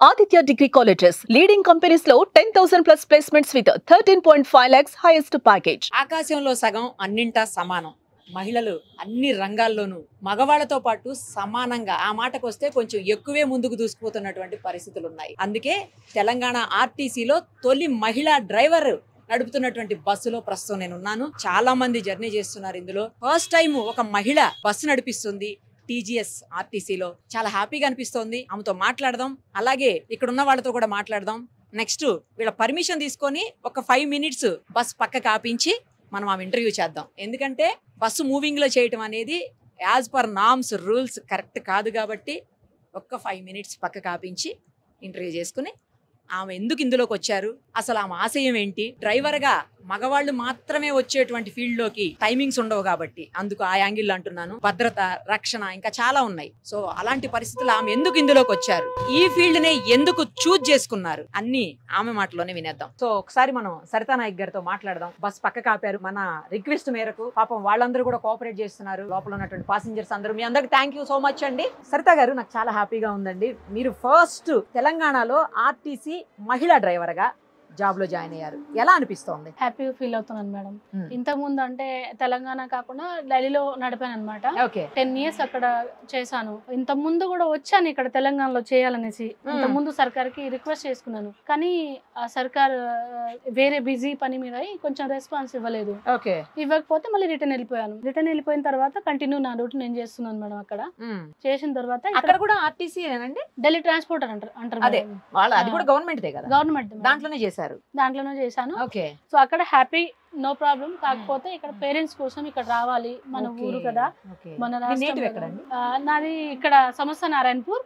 Aditya Degree Colleges, leading companies లో 10,000 plus placements with 13.5 lakhs highest package. ఆకాశంలో సగం అన్నింటా సమానం. మహిళలు అన్ని రంగాల్లోనూ మగవాళ్లతో పాటు సమానంగా ఆ మాటకు వస్తే కొంచెం ఎక్కువే ముందుకు దూసుకుపోతున్నటువంటి పరిస్థితులు ఉన్నాయి. అందుకే తెలంగాణ ఆర్టీసీలో తొలి మహిళా డ్రైవర్ నడుపుతున్నటువంటి బస్సులో ప్రస్తుతం నేను ఉన్నాను. చాలా మంది జర్నీ చేస్తున్నారు. ఇందులో ఫస్ట్ టైం ఒక మహిళ బస్సు నడిపిస్తుంది టీజీఎస్ ఆర్టీసీలో. చాలా హ్యాపీగా అనిపిస్తోంది. ఆమెతో మాట్లాడదాం, అలాగే ఇక్కడ ఉన్న వాళ్ళతో కూడా మాట్లాడదాం. నెక్స్ట్ వీళ్ళ పర్మిషన్ తీసుకొని ఒక 5 minutes బస్ పక్క కాపించి మనం ఆమె ఇంటర్వ్యూ చేద్దాం. ఎందుకంటే బస్సు మూవింగ్ లో చేయటం అనేది as per norms rules correct కాదు కాబట్టి ఒక్క 5 minutes పక్క కాపించి ఇంటర్వ్యూ చేసుకుని ఆమె ఎందుకు ఇందులోకి వచ్చారు, అసలు ఆమె ఆశయం ఏంటి, డ్రైవర్ గా మగవాళ్ళు మాత్రమే వచ్చేటువంటి ఫీల్డ్ లోకి టైమింగ్స్ ఉండవు కాబట్టి అందుకు ఆ యాంగిల్ అంటున్నాను. భద్రత, రక్షణ ఇంకా చాలా ఉన్నాయి. సో అలాంటి పరిస్థితులు ఆమె ఎందుకు ఇందులోకి వచ్చారు, ఈ ఫీల్డ్ నే ఎందుకు చూజ్ చేసుకున్నారు, అన్ని ఆమె మాటలోనే వినేద్దాం. సో ఒకసారి మనం సరితా నాయక్ గారితో మాట్లాడదాం. బస్ పక్క కాపారు మన రిక్వెస్ట్ మేరకు. పాపం వాళ్ళందరూ కూడా కోఆపరేట్ చేస్తున్నారు, లోపల ఉన్నటువంటి పాసెంజర్స్ అందరూ. మీ అందరికి థ్యాంక్ యూ సో మచ్ అండి. సరితా గారు, నాకు చాలా హ్యాపీగా ఉందండి. మీరు ఫస్ట్ తెలంగాణలో ఆర్టీసీ మహిళా డ్రైవర్ గా జాబ్ లో జాయిన్ అయ్యారు. ఎలా అనిపిస్తోంది? హ్యాపీగా ఫీల్ అవుతున్నాను మేడం. ఇంతకు ముందు అంటే తెలంగాణ కాకుండా ఢిల్లీలో నడిపాను అనమాట. 10 years అక్కడ చేశాను. ఇంత ముందు కూడా వచ్చాను ఇక్కడ తెలంగాణలో చేయాలనేసి. ఇంత ముందు సర్కార్కి రిక్వెస్ట్ చేసుకున్నాను, కానీ ఆ సర్కార్ వేరే బిజీ పని మీద కొంచెం రెస్పాన్స్ ఇవ్వలేదు. ఇవ్వకపోతే మళ్ళీ రిటర్న్ వెళ్ళిపోయాను. రిటర్న్ వెళ్ళిపోయిన తర్వాత కంటిన్యూ నా డ్యూటీ నేను చేస్తున్నాను మేడం. అక్కడ చేసిన తర్వాత అక్కడ కూడా ఆర్టీసీ ఢిల్లీ ట్రాన్స్పోర్టర్ అంటారు. గవర్నమెంట్ దాంట్లోనే చేశాను. సో అక్కడ హ్యాపీ, నో ప్రాబ్లం. కాకపోతే ఇక్కడ పేరెంట్స్ కోసం ఇక్కడ రావాలి, మన ఊరు కదా, మన రాష్ట్రం. నాది ఇక్కడ సమస్త నారాయణపూర్,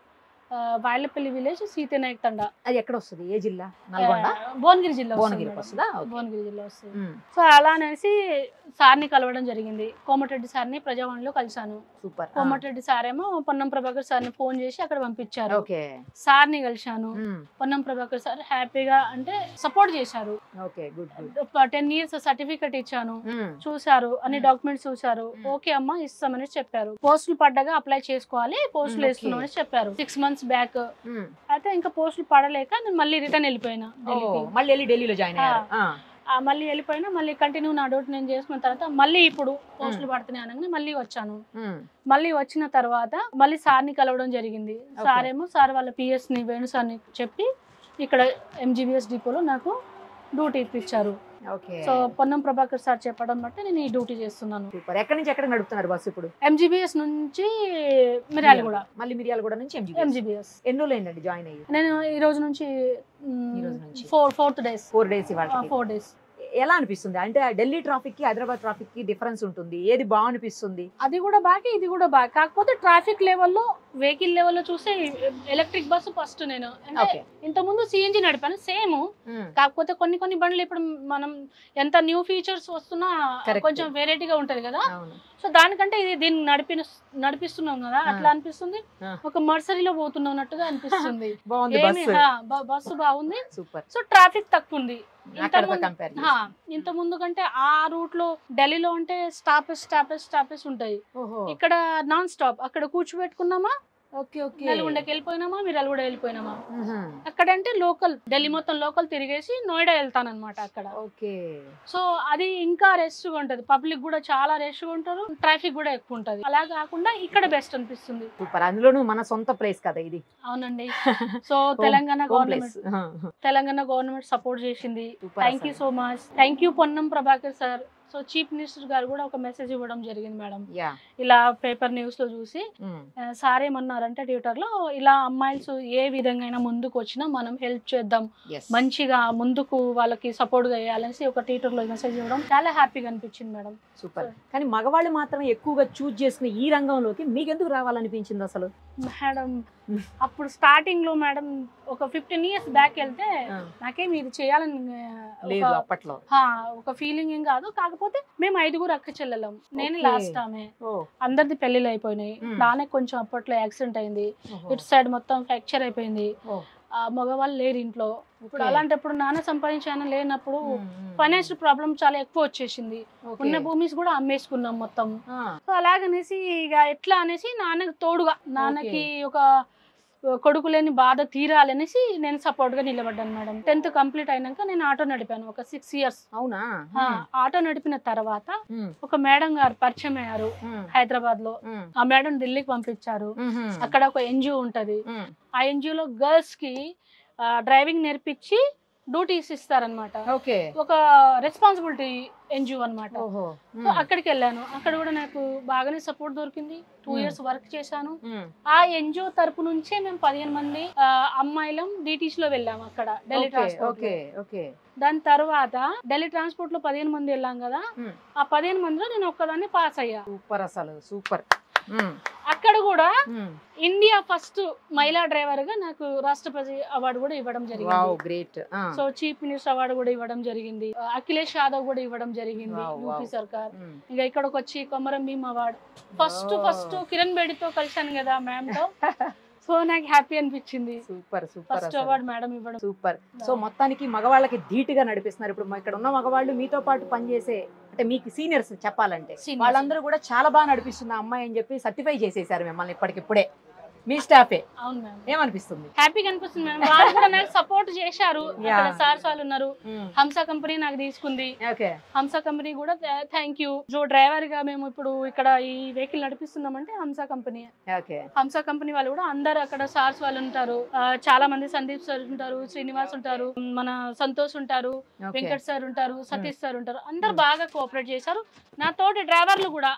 వాయిలపల్లి విలేజ్, సీతే నాయక్ తండా. అది ఎక్కడ వస్తుంది? ఏ జిల్లా? భువనగిరి జిల్లా వస్తుంది. సో అలా అనేసి సార్ని కలవడం జరిగింది. కోమటిరెడ్డి సార్ని ప్రజావాణిలో కలిశాను. కోమటిరెడ్డి సార్ ఏమో పొన్నం ప్రభాకర్ సార్ని ఫోన్ చేసి అక్కడ పంపించారు. సార్ని కలిశాను. పొన్నం ప్రభాకర్ సార్ హ్యాపీగా అంటే సపోర్ట్ చేశారు. 10 years సర్టిఫికెట్ ఇచ్చాను, చూసారు, అన్ని డాక్యుమెంట్స్ చూసారు. ఓకే అమ్మా ఇస్తామని చెప్పారు. పోస్టులు పడ్డగా అప్లై చేసుకోవాలి, పోస్టులు వేస్తున్నామని చెప్పారు 6 months బ్యాక్. అయితే ఇంకా పోస్టులు పడలేక నేను మళ్ళీ రిటర్న్ వెళ్ళిపోయినా. ఢిల్లీలో జాయిన్ అయ్యారు. మళ్ళీ వెళ్ళిపోయినా, మళ్ళీ కంటిన్యూ నా డ్యూటీ నేను చేసుకున్న తర్వాత మళ్ళీ ఇప్పుడు పోస్టులు పడుతున్నాయి అనగానే మళ్ళీ వచ్చాను. మళ్ళీ వచ్చిన తర్వాత మళ్ళీ సార్ని కలవడం జరిగింది. సార్ ఏమో సార్ వాళ్ళ పిఎస్ ని, వేణు సార్ని చెప్పి ఇక్కడ ఎంజీబీఎస్ డిపోలో నాకు డ్యూటీ ఇప్పించారు. సో పొన్నం ప్రభాకర్ సార్ చెప్పడం బట్టి నేను ఈ డ్యూటీ చేస్తున్నాను. ఎక్కడి నుంచి ఎక్కడ నడుపుతున్నారు బస్సు ఇప్పుడు? ఎంజీబీఎస్ నుంచి మిర్యాలగూడ. మళ్ళీ మిర్యాలగూడ నుంచి ఎంజీబీఎస్. ఎన్ని రోజులు అయిందండి జాయిన్ అయ్యి? నేను ఈ రోజు నుంచి 4 days. 4 days ఇవాళ. 4 days. ఎలా అనిపిస్తుంది? అంటే ఢిల్లీ ట్రాఫిక్ కి హైదరాబాద్ ట్రాఫిక్ కి డిఫరెన్స్ ఉంటుంది, ఏది బాగా అనిపిస్తుంది? అది కూడా బాగా, ఇది కూడా బాగా. కాకపోతే ట్రాఫిక్ లెవెల్లో, వెహికల్ లెవెల్లో చూస్తే ఎలక్ట్రిక్ బస్సు ఫస్ట్. నేను అంటే ఇంత ముందు సిఎన్జి నడిపాను, సేమ్. కాకపోతే కొన్ని బండ్లు ఇప్పుడు మనం ఎంత న్యూ ఫీచర్స్ వస్తున్నా కొంచెం వెరైటీగా ఉంటది కదా. సో దానికంటే ఇది దీన్ని నడిపిస్తున్నాం కదా, అట్లా అనిపిస్తుంది. ఒక మర్సరీలో పోతున్నట్టుగా అనిపిస్తుంది. బస్సు బాగుంది. సో ట్రాఫిక్ తక్కువ ఉంది ఇంత ముందు కంటే. ఆ రూట్ లో ఢిల్లీలో అంటే స్టాపేజ్ ఉంటాయి, ఇక్కడ నాన్ స్టాప్. అక్కడ కూర్చోబెట్టుకున్నామా, నల్గొండకి వెళ్ళిపోయినామా, మిర్యాలగూడ వెళ్ళిపోయినామా. అక్కడంటే లోకల్, ఢిల్లీ మొత్తం లోకల్ తిరిగేసి నోయిడా వెళ్తానన్నమాట అక్కడ. సో అది ఇంకా రెస్ట్ గా ఉంటది, పబ్లిక్ కూడా చాలా రెస్ట్ గా ఉంటారు, ట్రాఫిక్ కూడా ఎక్కువ ఉంటది. అలా కాకుండా ఇక్కడ బెస్ట్ అనిపిస్తుంది. అందులోనూ మన సొంత ప్లేస్ కదా ఇది. అవునండి. సో తెలంగాణ గవర్నమెంట్ సపోర్ట్ చేసింది. Thank you so much. Thank you Ponnam Prabhakar sir. So chief minister గారు కూడా ఒక మెసేజ్ ఇవ్వడం జరిగింది మేడం. ఇలా పేపర్ న్యూస్ లో చూసి సార్ ఏమన్నారంటే ట్విట్టర్ లో, ఇలా అమ్మాయిలు ఏ విధంగా ముందుకు వచ్చినా మనం హెల్ప్ చేద్దాం, మంచిగా ముందుకు వాళ్ళకి సపోర్ట్ గా వేయాలనేసి ఒక ట్విట్టర్ లో మెసేజ్ ఇవ్వడం చాలా హ్యాపీగా అనిపించింది మేడం. సూపర్. కానీ మగవాళ్ళు మాత్రమే ఎక్కువగా చూజ్ చేసుకుని ఈ రంగంలోకి మీకు ఎందుకు రావాలనిపించింది అసలు? మేడం అప్పుడు స్టార్టింగ్ లో మేడం ఒక 15 years బ్యాక్ వెళ్తే నాకేం ఇది చేయాలని అప్పట్లో ఒక ఫీలింగ్ ఏం కాదు. కాకపోతే మేము 5 అక్క చెల్లెలం, నేను లాస్ట్ ఆమె. అందరిది పెళ్లిళ్ళు అయిపోయినాయి. నానే కొంచెం అప్పట్లో యాక్సిడెంట్ అయింది, ఇటు సైడ్ మొత్తం ఫ్రాక్చర్ అయిపోయింది. మగవాళ్ళు లేరు ఇంట్లో. ఇప్పుడు అలాంటప్పుడు నాన్న సంపాదించాను లేనప్పుడు ఫైనాన్షియల్ ప్రాబ్లం చాలా ఎక్కువ వచ్చేసింది. ఉన్న భూమిస్ కూడా అమ్మేసుకున్నాం మొత్తం. సో అలాగనేసి ఇక ఎట్లా అనేసి నాన్నకి తోడుగా, నాన్నకి ఒక కొడుకు లేని బాధ తీరాలనేసి నేను సపోర్ట్ గా నిలబడ్డాను మేడం. 10th కంప్లీట్ అయినాక నేను ఆటో నడిపాను ఒక 6 years. అవునా? ఆటో నడిపిన తర్వాత ఒక మేడం గారు పరిచయం అయ్యారు హైదరాబాద్ లో. ఆ మేడం ఢిల్లీకి పంపించారు. అక్కడ ఒక ఎన్జిఓ ఉంటది. ఆ ఎన్జిఓలో గర్ల్స్ కి డ్రైవింగ్ నేర్పించి డ్యూటీస్ ఇస్తారనమాట. ఒక రెస్పాన్సిబిలిటీ ఎన్జిఓ అనమాట. సో అక్కడికి వెళ్ళాను. అక్కడ కూడా నాకు బాగానే సపోర్ట్ దొరికింది. 2 years వర్క్ చేశాను. ఆ ఎన్జిఓ తరపు నుంచే మేము 15 మంది అమ్మాయిలం DTC లో వెళ్ళాము అక్కడ ఢిల్లీ ట్రాన్స్పోర్ట్. దాని తర్వాత ఢిల్లీ ట్రాన్స్పోర్ట్ లో 15 మంది వెళ్ళాం కదా, ఆ 15 మందిలో నేను ఒక్కదాన్ని పాస్ అయ్యా. సూపర్, అసలు సూపర్. అక్కడ కూడా ఇండియా ఫస్ట్ మహిళా డ్రైవర్ గా నాకు రాష్ట్రపతి అవార్డు కూడా ఇవ్వడం జరిగింది. సో చీఫ్ మినిస్టర్ అవార్డు కూడా ఇవ్వడం జరిగింది. అఖిలేష్ యాదవ్ కూడా ఇవ్వడం జరిగింది యూపీ సర్కార్. ఇంకా ఇక్కడికి వచ్చి కొమరం భీమ్ అవార్డు ఫస్ట్ కిరణ్ బేడితో కలిశాను కదా మ్యామ్ తో. సో నాకు హ్యాపీ అనిపించింది. Super super. First award madam ఇవ్వడం సూపర్. సో మొత్తానికి మగవాళ్ళకి ధీటుగా నడిపిస్తున్నారు. ఇప్పుడు ఇక్కడ ఉన్న మగవాళ్ళు మీతో పాటు పనిచేసే అంటే మీకు సీనియర్స్ చెప్పాలంటే వాళ్ళందరూ కూడా చాలా బాగా నడిపిస్తున్న అమ్మాయి అని చెప్పి సర్టిఫై చేసేసారు మిమ్మల్ని ఇప్పటికిప్పుడే. మీ స్టాఫే. అవును మ్యామ్. ఏమనిపిస్తుంది? హ్యాపీగా అనిపిస్తుంది మ్యామ్. వాళ్ళు కూడా నాకు సపోర్ట్ చేశారు. అక్కడ సార్స్ వాళ్ళు ఉన్నారు. హంసా కంపెనీ నాకు తీసుకుంది. హంసా కంపెనీ కూడా థ్యాంక్ యూ. జో డ్రైవర్ గా మేము ఇప్పుడు ఇక్కడ ఈ వెహికల్ నడిపిస్తున్నామంటే హంసా కంపెనీ. హంసా కంపెనీ వాళ్ళు కూడా అందరు అక్కడ సార్స్ వాళ్ళు ఉంటారు. చాలా మంది సందీప్ సార్ ఉంటారు, శ్రీనివాస్ ఉంటారు, మన సంతోష్ ఉంటారు, వెంకట్ సార్ ఉంటారు, సతీష్ సార్ ఉంటారు. అందరు బాగా కోఆపరేట్ చేశారు. నా తోటి డ్రైవర్లు కూడా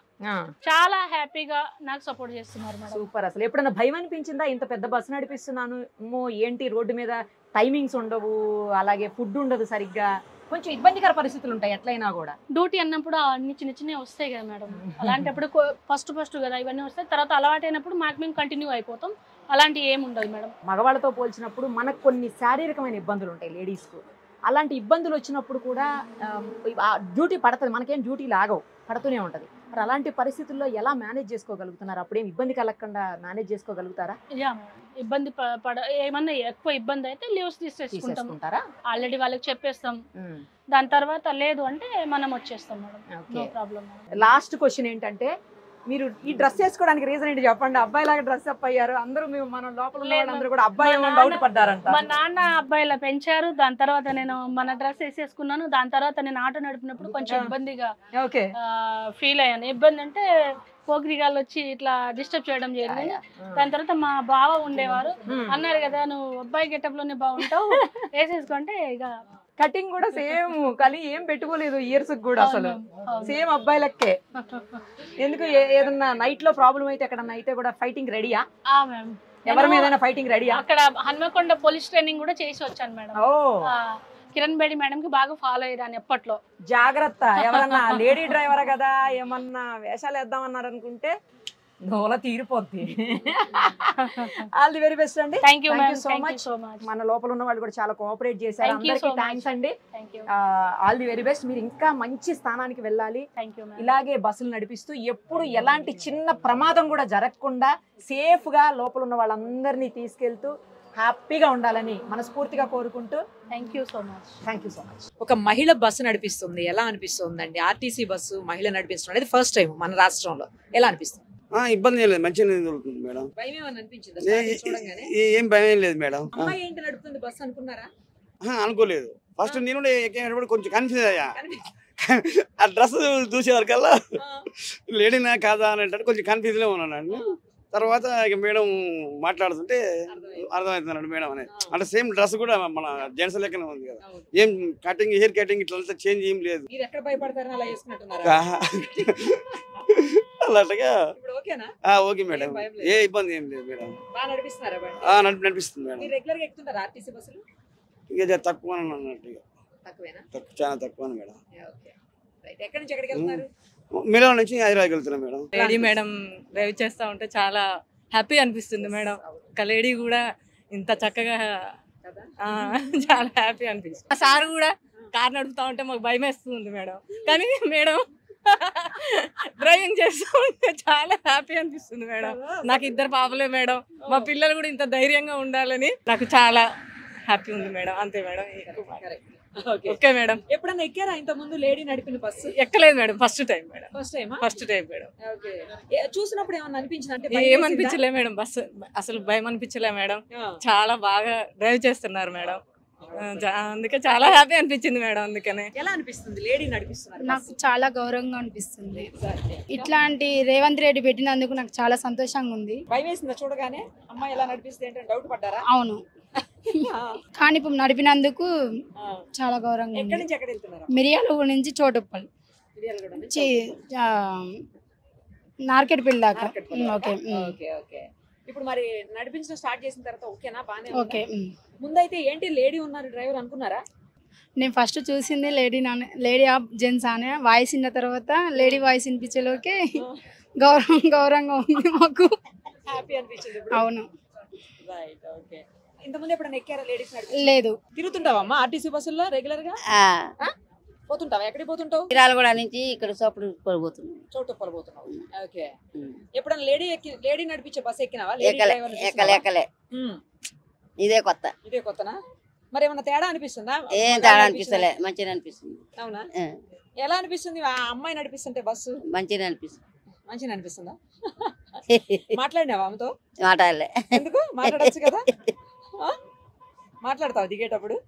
చాలా హ్యాపీగా నాకు సపోర్ట్ చేస్తున్నారు మేడం. సూపర్. అసలు ఎప్పుడైనా భయం అనిపించిందా? ఇంత పెద్ద బస్సు నడిపిస్తున్నాను, ఏంటి రోడ్డు మీద టైమింగ్స్ ఉండవు, అలాగే ఫుడ్ ఉండదు సరిగ్గా, కొంచెం ఇబ్బందికర పరిస్థితులు ఉంటాయి ఎట్లయినా కూడా. డ్యూటీ అన్నప్పుడు అన్ని చిన్న చిన్నవి వస్తాయి కదా మేడం. అలాంటప్పుడు ఫస్ట్ కదా ఇవన్నీ వస్తాయి. తర్వాత అలవాటు అయినప్పుడు మాకు మేము కంటిన్యూ అయిపోతాం. అలాంటి ఏమి ఉండదు మేడం. మగవాళ్ళతో పోల్చినప్పుడు మనకు కొన్ని శారీరకమైన ఇబ్బందులు ఉంటాయి లేడీస్కు. అలాంటి ఇబ్బందులు వచ్చినప్పుడు కూడా డ్యూటీ పడుతుంది, మనకేం డ్యూటీ లాగవు, పడుతూనే ఉంటుంది. మరి అలాంటి పరిస్థితుల్లో ఎలా మేనేజ్ చేసుకోగలుగుతున్నారు? అప్పుడేం ఇబ్బంది కలగకుండా మేనేజ్ చేసుకోగలుగుతారా? ఇబ్బంది ఏమన్నా ఎక్కువ ఇబ్బంది అయితే లీవ్స్ తీసేసుకుంటారా? ఆల్రెడీ వాళ్ళకి చెప్పేస్తాం. దాని తర్వాత లేదు అంటే మనం వచ్చేస్తాం madam. No problem. Last question ఏంటంటే, మీరు ఈ డ్రెస్ వేసుకోవడానికి రీజన్ ఏంటి చెప్పండి? అబ్బాయి లాగా డ్రెస్ అప్ అయ్యారు అందరూ, మన లోపల అందరూ కూడా అబ్బాయి డౌట్ పడ్డారంట. మా నాన్న అబ్బాయిలా పెంచారు. దాని తర్వాత నేను మన డ్రెస్ వేసేసుకున్నాను. దాని తర్వాత నేను ఆటో నడిపినప్పుడు కొంచెం ఇబ్బందిగా ఫీల్ అయ్యాను. ఇబ్బంది అంటే పోకిరిగాళ్ళు వచ్చి ఇట్లా డిస్టర్బ్ చేయడం జరిగింది. దాని తర్వాత మా బావ ఉండేవారు, అన్నారు కదా నువ్వు అబ్బాయి గెటప్ లోనే బాగుంటావు వేసేసుకుంటే ఇక కటింగ్ కూడా సేమ్, కానీ ఏం పెట్టుకోలేదు ఇయర్స్ కూడా, అసలు సేమ్ అబ్బాయిలకే. ఎందుకు ఏదన్నా నైట్ లో ప్రాబ్లం అయితే ఎక్కడన్నా అయితే కూడా ఫైటింగ్ రెడీయా? ఎవరి మీద ఫైటింగ్ రెడీయా? అక్కడ హన్మకొండ పోలీస్ ట్రైనింగ్ కూడా చేసి వచ్చాను మేడం. కిరణ్ బేడి మేడం కి బాగా ఫాలో అయ్యేదాన్ని ఎప్పట్లో. జాగ్రత్త, ఎవరన్నా లేడీ డ్రైవర్ కదా ఏమన్నా వేషాలు వేద్దామన్నారు అనుకుంటే నోల తీరిపోద్ది. ఆల్ ది వెరీ బెస్ట్ అండి. Thank you so much. మన లోపల ఉన్న వాళ్ళు కూడా చాలా కోఆపరేట్ చేశారు. అందరికీ థ్యాంక్స్ అండి. All the very best. మీరు ఇంకా మంచి స్థానానికి వెళ్ళాలి. ఇలాగే బస్సులు నడిపిస్తూ ఎప్పుడు ఎలాంటి చిన్న ప్రమాదం కూడా జరగకుండా సేఫ్ గా లోపల ఉన్న వాళ్ళందరినీ తీసుకెళ్తూ హ్యాపీగా ఉండాలని మనస్ఫూర్తిగా కోరుకుంటూ థ్యాంక్ యూ సో మచ్. ఒక మహిళ బస్సు నడిపిస్తుంది, ఎలా అనిపిస్తుందండి? ఆర్టీసీ బస్సు మహిళ నడిపిస్తుంది అనేది ఫస్ట్ టైం మన రాష్ట్రంలో. ఎలా అనిపిస్తుంది? ఇబ్బంది ఏం లేదు, మంచిగా జరుగుతుంది మేడం. ఏం భయం లేదు మేడం. అనుకోలేదు. ఫస్ట్ నేను కూడా కొంచెం కన్ఫ్యూజ్ అయ్యా. ఆ డ్రెస్ చూసేవారికల్లా లేడీనా కాదా అనేటట్టు కొంచెం కన్ఫ్యూజ్ లో ఉన్నాను. తర్వాత ఇక మేడం మాట్లాడుతుంటే అర్థమవుతున్నాడు మేడం అనేది. అంటే సేమ్ డ్రెస్ కూడా మన జెంట్స్ లెక్కనే ఉంది కదా, ఏం కటింగ్ హెయిర్ కటింగ్ ఇట్లా చేంజ్ ఏం లేదు. అలాగా ఓకే మేడం, ఏ ఇబ్బంది ఏం లేదు మేడం. నడిపిస్తుంది మేడం. ఇక తక్కువ అన్నట్టు, చాలా తక్కువ మేడం. మేడం నుంచి హైదరాబాద్ వెళ్తున్నా మేడం. లేడీ మేడం డ్రైవ్ చేస్తా ఉంటే చాలా హ్యాపీ అనిపిస్తుంది మేడం. ఒక లేడీ కూడా ఇంత చక్కగా చాలా హ్యాపీ అనిపిస్తుంది. సార్ కూడా కార్ నడుపుతా ఉంటే మాకు భయం వేస్తుంది మేడం, కానీ మేడం డ్రైవింగ్ చేస్తూ ఉంటే చాలా హ్యాపీ అనిపిస్తుంది మేడం. నాకు 2 పాపలే మేడం. మా పిల్లలు కూడా ఇంత ధైర్యంగా ఉండాలని నాకు చాలా హ్యాపీ ఉంది మేడం. అంతే మేడం. Okay madam. ఎప్పుడన్నా ఎక్కారా ఇంత ముందు లేడీ నడిపిన బస్సు? ఎక్కలేదు madam, first time madam. First time madam. Okay. చూసినప్పుడు ఏమన్నా అనిపించింది అంటే ఏమనిపించలే మేడం, బస్సు అసలు భయం అనిపించలే మేడం. చాలా బాగా డ్రైవ్ చేస్తున్నారు మేడం, అందుకే చాలా హ్యాపీ అనిపించింది మేడం. అందుకనే. ఎలా అనిపిస్తుంది లేడీ నడిపిస్తున్నారు? నాకు చాలా గౌరవంగా అనిపిస్తుంది. ఇట్లాంటి రేవంత్ రెడ్డి పెట్టినందుకు నాకు చాలా సంతోషంగా ఉంది. భయం వేసిందా చూడగానే? అమ్మాయి ఎలా నడిపిస్తే ఏంటంటే డౌట్ పడ్డారా? అవును, కానీ ఇప్పుడు నడిపినందుకు చాలా గౌరవంగా ఎక్కడి ఉంది. నుంచి ఎక్కడ వెళ్తున్నారు? మిర్యాలగూడ నుంచి చోటుప్పల్ నార్కెట్పల్లి దాకా. Okay okay okay. ఇప్పుడు మరి నడిపించడం స్టార్ట్ చేసిన తర్వాత ఓకేనా? బానే ఓకే. ముందైతే ఏంటి లేడీ ఉన్నారు డ్రైవర్ అనుకున్నారా? నేను ఫస్ట్ చూసింది లేడీ ఆఫ్ జెంట్స్ అనే వాయిస్ విన్న తర్వాత లేడీ వాయిస్ వినిపించేలోకి గౌరవంగా ఉంది మాకు. హ్యాపీ అనిపించింది. అవును. రైట్. ఓకే. ఇంతకుముందు ఎప్పుడైనా ఎక్కారా లేడీస్? లేదు. తిరుగుతుంటావమ్మా ఆర్టీసీ బస్సుల్లో రెగ్యులర్ గా? పోతుంటావా? ఎక్కడికి పోతుంటావు? మిర్యాలగూడ నుంచి ఇక్కడ చోటు పోతున్నాం. చోటుప్పలు పోతున్నావు. ఓకే. ఎప్పుడన్నా లేడీ నడిపించే బస్సు ఎక్కినావా? ఎక్కలే. ఇదే కొత్త. ఇదే కొత్తనా? మరి ఏమన్నా తేడా అనిపిస్తుందా? ఏం తేడా అనిపిస్తలే, మంచిగా అనిపిస్తుంది. అవునా? ఎలా అనిపిస్తుంది ఆ అమ్మాయి నడిపిస్తుంటే బస్సు? మంచిగా అనిపిస్తుంది. మంచిగా అనిపిస్తుందా? మాట్లాడినావా ఆమెతో? మాట్లాడలే. ఎందుకు? మాట్లాడచ్చు కదా. మాట్లాడతావు దిగేటప్పుడు?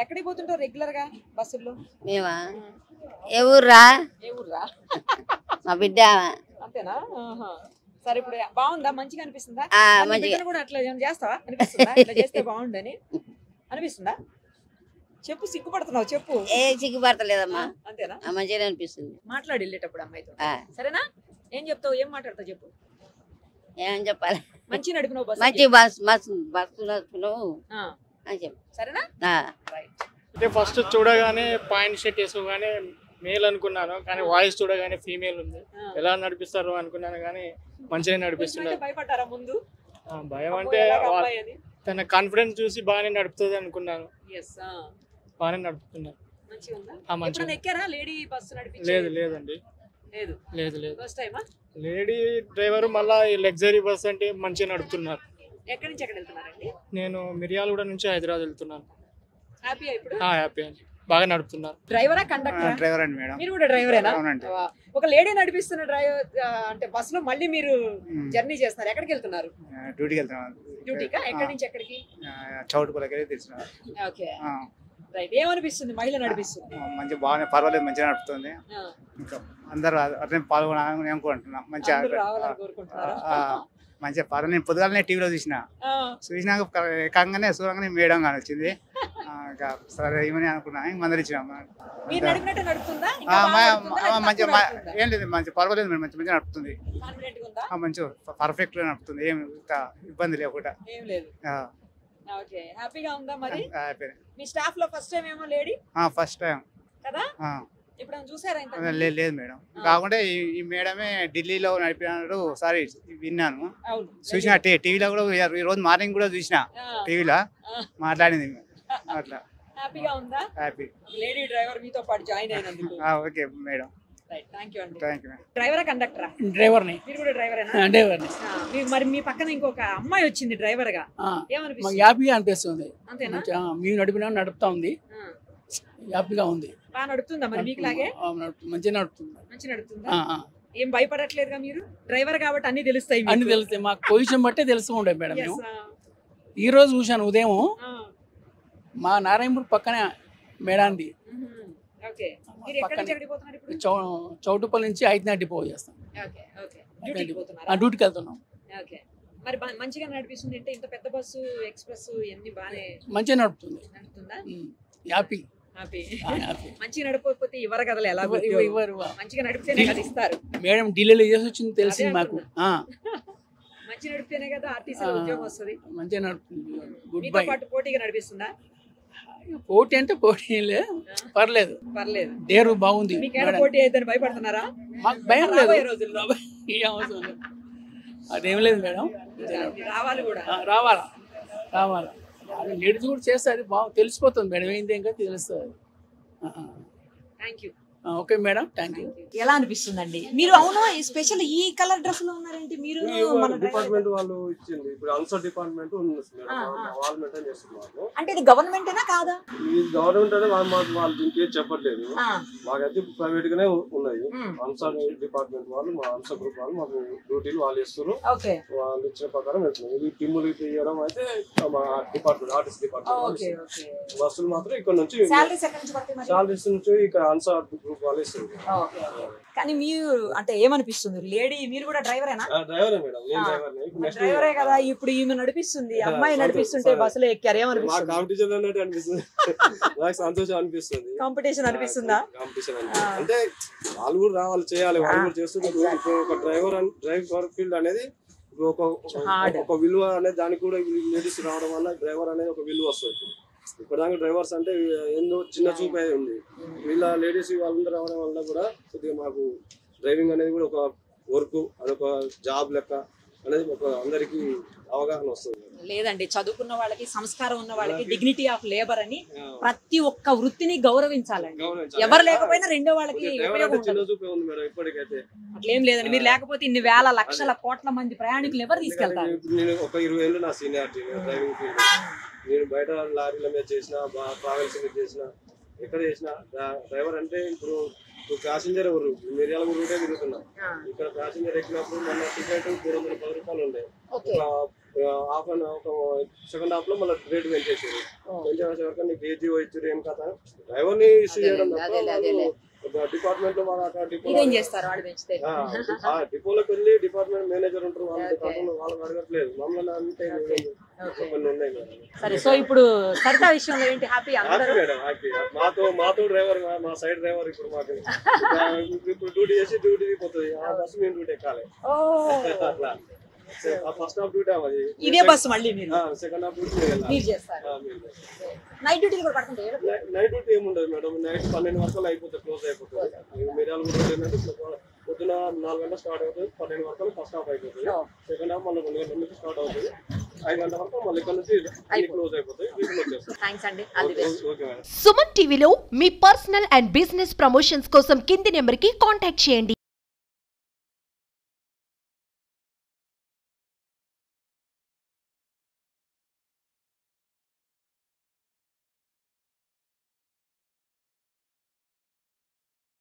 ఎక్కడికి పోతుంటావు రెగ్యులర్ గా బస్సుల్లో? మేమా ఏ ఊర్రా? ఏ ఊర్రా? మా బిడ్డ. అంతేనా? సరే, ఇప్పుడు బాగుందా? మంచిగా అనిపిస్తుందా? మంచిగా కూడా అట్లా ఏమైనా చేస్తావా? అనిపిస్తుందా ఇట్లా చేస్తే బాగుండని అనిపిస్తుందా? చెప్పు, సిగ్గుపడుతున్నావు చెప్పు. ఏ సిగ్గుపడతలేదమ్మా. అంతేనా? మంచిగా అనిపిస్తుంది. మాట్లాడి వెళ్ళేటప్పుడు అమ్మాయితో. సరేనా? ఏం చెప్తావు? ఏం మాట్లాడతావు చెప్పు. ఏమని చెప్పాలి? మంచి నడిపినావు బస్సు. మంచి బస్సు నడుపుతున్నావు అని చెప్పు. సరేనా? అంటే ఫస్ట్ చూడగానే పాయింట్ షర్ట్ వేసుకోగానే మేల్ అనుకున్నాను, కానీ వాయిస్ చూడగానే ఫీమేల్ ఉంది. ఎలా నడిపిస్తారు అనుకున్నాను, కానీ మంచిగా నడిపిస్తున్నారు. భయపడ్డారా ముందు? భయం అంటే తన కాన్ఫిడెన్స్ చూసి బాగానే నడుపుతుంది అనుకున్నాను. బాగానే నడుపుతున్నారు. లేదండి, లేడీ డ్రైవర్ మళ్ళా లగ్జరీ బస్ అంటే మంచిగా నడుపుతున్నారు. ఎక్కడి నుంచి ఎక్కడ వెళ్తున్నారండి? నేను మిర్యాలగూడ నుంచి హైదరాబాద్ వెళ్తున్నాను. హ్యాపీ ఇప్పుడు? హ్యాపీ అండి, బాగా నడుపుతున్నారు. డ్రైవరా కండక్టర్? డ్రైవర్ అండి మేడం. మీరు కూడా డ్రైవరేనా? ఒక లేడీ నడిపిస్తున్న డ్రైవర్ అంటే బస్ లో మళ్ళీ మీరు జర్నీ చేస్తున్నారు. ఎక్కడికి వెళ్తున్నారు? డ్యూటీకి వెళ్తున్నాను. డ్యూటీకా? ఎక్కడి నుంచి ఎక్కడికి? చౌటుపల్లికి తెలుసుకున్నాను. ఓకే. రైట్. ఏమనిపిస్తుంది మహిళ నడిపిస్తుంది? మంచిగా బాగానే, పర్వాలేదు, మంచిగా నడుపుతుంది. ఇంకా అందరూ అట్లనే పాల్గొనాలని అనుకుంటున్నాం. మంచిగా మంచిగా పర్వాలేదు. నేను పొద్దుగాలనే టీవీలో చూసినాక ఎక్కగానే చూడంగానే మేడం కానీ వచ్చింది. సరే ఏమని అనుకున్నా, మందలిచ్చినాం. మంచిగా ఏం లేదు, మంచిగా పర్వాలేదు మేడం, మంచిగా నడుపుతుంది. మంచిగా పర్ఫెక్ట్ గా నడుపుతుంది, ఏం ఇబ్బంది లేకుండా. హ్యాపీగా ఉందా? మరి మీ స్టాఫ్ లో ఫస్ట్ టైం ఏమో లేడీ? ఫస్ట్ టైం కదా. ఇప్పుడు చూసారా? లేదు మేడం, కాకుండా ఈ మేడమే ఢిల్లీలో నడిపినాడు ఒకసారి విన్నాను, చూసిన టీవీలో కూడా. ఈ రోజు మార్నింగ్ కూడా చూసిన టీవీలో, మాట్లాడింది అట్లా. హ్యాపీగా ఉందా? హ్యాపీ. లేడీ డ్రైవర్ మీతో పాటు జాయిన్ అయినందుకు. Okay madam. డ్రైవరా కండక్టరా? డ్రైవర్ని. మీరు కూడా డ్రైవరేనా? డ్రైవర్ని. మరి మీ పక్కన ఇంకొక అమ్మాయి వచ్చింది డ్రైవర్ గా, ఏమనిపిస్తుంది? హ్యాపీగా అనిపిస్తుంది. అంతేనా? మేము నడుపుతా ఉంది, హ్యాపీగా ఉంది. బాగా నడుపుతుందా మరి మీకు లాగే? మంచిగా నడుపుతుంది. మంచిగా నడుపుతుందా? ఏం భయపడట్లేదుగా మీరు? డ్రైవర్ కాబట్టి అన్ని తెలుస్తాయి. అన్ని తెలుస్తాయి మాకు, పొజిషన్ బట్టే తెలుస్తూ ఉండే మేడం. మేము ఈ రోజు చూశాను ఉదయం మా నారాయణపూర్ పక్కనే మేడాంది. చౌటుపల్లి నుంచి ఐదునాటి డిపో చేస్తాం. డ్యూటీకి వెళ్తున్నాం. మరి మంచిగా నడిపిస్తుంది అంటే ఇంత పెద్ద బస్సు ఎక్స్ప్రెస్ ఇవన్నీ బాగానే మంచిగా నడుపుతుంది. హ్యాపీ. మంచిగా నడిపోతే ఇవ్వరు కదా? ఎలా ఇవ్వరు, మంచిగా నడిపితేనే కదా ఇస్తారు. మేడం ఢిల్లీలో చేసి వచ్చింది తెలిసింది మాకు. మంచిగా నడిపితేనే కదా ఆర్టీసీ ఉద్యోగం వస్తుంది. మంచిగా నడుపుతుంది. Good bye. పోటీగా నడిపిస్తుందా? పోటీ అంటే పోటీ పర్లేదు. డేరు బాగుంది. పోటీ అయితే భయపడుతున్నారా? మాకు భయం లేదు, అదేం లేదు మేడం. రావాలా లేడీస్ కూడా చేస్తే అది బాగా తెలిసిపోతుంది మేడం, ఏంటి ఇంకా తెలుస్తుంది. Thank you. Okay madam, thank you. ఎలా అనిపిస్తుందండి మీరు? అవును, స్పెషల్ ఈ కలర్ డ్రెస్ లో ఉన్నారేంటి మీరు? మన డిపార్ట్మెంట్ వాళ్ళు ఇచ్చింది. ఇప్పుడు అన్సర్ డిపార్ట్మెంట్ ఉంది వాళ్ళు మెయింటైన్ చేస్తున్నారు. అంటే ఇది గవర్నమెంట్ అయినా కాదా? ఈ గవర్నమెంట్ అంటే వాళ్ళు దీనికి చెప్పట్లేదు. మాకైతే ప్రైవేట్ గానే ఉన్నాయి. అన్సర్ డిపార్ట్మెంట్ వాళ్ళు, మా అన్సర్ గ్రూప్ వాళ్ళు మాకు డ్యూటీలు వాళ్ళు ఇస్తారు. వాళ్ళు ఇచ్చిన ప్రకారం వెళ్తున్నాం. ఇది టిమ్ములు తీయడం అయితే మా డిపార్ట్మెంట్, ఆర్టిస్ట్ డిపార్ట్మెంట్. బస్సులు మాత్రం ఇక్కడ నుంచి సాలరీస్ నుంచి ఇక్కడ అన్సర్ గ్రూప్ వాళ్ళు ఇస్తుంది. కానీ మీరు అంటే ఏమనిపిస్తుంది? లేడీ మీరు కూడా డ్రైవరేనా? డ్రైవరే మేడం, డ్రైవరే కదా. ఇప్పుడు ఈమె నడిపిస్తుంది, అమ్మాయి నడిపిస్తుంటే బస్సులో ఎక్కారు, ఏమనిపిస్తుంది? కాంపిటీషన్ అన్నట్టు అనిపిస్తుంది. నాకు సంతోషం అనిపిస్తుంది. కాంపిటీషన్ అనిపిస్తుందా? కాంపిటీషన్ అంటే వాళ్ళు కూడా రావాలి, చేయాలి, వాళ్ళు కూడా చేస్తున్నారు. ఇప్పుడు ఒక డ్రైవర్ ఫీల్డ్ అనేది ఒక విలువ అనేది దానికి కూడా లేడీస్ రావడం వల్ల డ్రైవర్ అనేది ఒక విలువ వస్తుంది. ఇప్పటిదాకా డ్రైవర్స్ అంటే ఏందో చిన్న చూపు ఉంది. వీళ్ళ లేడీస్ వాళ్ళందరూ రావడం వల్ల కూడా కొద్దిగా మాకు డ్రైవింగ్ అనేది కూడా ఒక వర్క్, అదొక జాబ్ లెక్క అనేది ఒక అందరికి అవగాహన వస్తుంది. లేదండి, చదువుకున్న వాళ్ళకి, సంస్కారం ఉన్న వాళ్ళకి డిగ్నిటీ ఆఫ్ లేబర్ అని ప్రతి ఒక్క వృత్తిని గౌరవించాలండి. ఎవరు లేకపోయినా రెండో వాళ్ళకి చిన్న చూపే ఉంది మేడం ఇప్పటికైతే. అట్లేం లేదండి. మీరు లేకపోతే ఇన్ని వేల లక్షల కోట్ల మంది ప్రయాణికులు ఎవరు తీసుకెళ్తారు? నేను ఒక 20 ఏళ్ళు నా సీనియారిటీ డ్రైవింగ్ ఫీల్డ్. నేను బయట లారీల మీద చేసిన, ట్రావెల్స్ మీద చేసిన, ఎక్కడ చేసిన డ్రైవర్ అంటే ఇప్పుడు ప్యాసింజర్ ఎవరు మిర్యాల రూటే తిరుగుతున్నా. ఇక్కడ ప్యాసింజర్ ఎక్కినప్పుడు మన టికెట్ 310 రూపాయలు ఉండే. హాఫ్ అండ్ ఒక సెకండ్ హాఫ్ లో మళ్ళీ రేట్ పెంచేసారు. పెంచేసే వరకు నీకు ఏజీ వచ్చారు ఏం కదా డ్రైవర్ ని ఇష్యూ చేయడం డిపార్ట్మెంట్ లో డిపోలోకి వెళ్ళి డిపార్ట్మెంట్ మేనేజర్ ఉంటారు, వాళ్ళకి అడగట్లేదు. మమ్మల్ని అంటే కొన్ని ఉన్నాయి మేడం. సరే, సో ఇప్పుడు సరితా విషయంలో ఏంటి? Happy madam, happy. మాతో డ్రైవర్, మా సైడ్ డ్రైవర్ ఇప్పుడు మాకు ఇప్పుడు డ్యూటీ చేసి డ్యూటీ పోతుంది. ఆ బస్సు మేము డ్యూటీ ఎక్కాలి. అట్లా ఫస్ట్ హాఫ్ డ్యూటీ అది ఇదే బస్సు, మళ్ళీ సెకండ్ హాఫ్ డ్యూటీ చేస్తారు. నైట్ డ్యూటీలు కూడా పడుతుంటాయి? నైట్ డ్యూటీ ఏముండదు మేడం. నైట్ 12 వరకు అయిపోతుంది, క్లోజ్ అయిపోతుంది. మిర్యాల ఏంటంటే పొద్దున 4 గంటలకు స్టార్ట్ అవుతుంది, 12 వరకు ఫస్ట్ హాఫ్ అయిపోతుంది. సెకండ్ హాఫ్ మళ్ళీ 2 గంటల నుంచి స్టార్ట్ అవుతుంది, 5 గంటల వరకు మళ్ళీ ఇక్కడ నుంచి క్లోజ్ అయిపోతుంది. సుమన్ టీవీలో మీ పర్సనల్ అండ్ బిజినెస్ ప్రమోషన్స్ కోసం కింది నెంబర్ కి కాంటాక్ట్ చేయండి.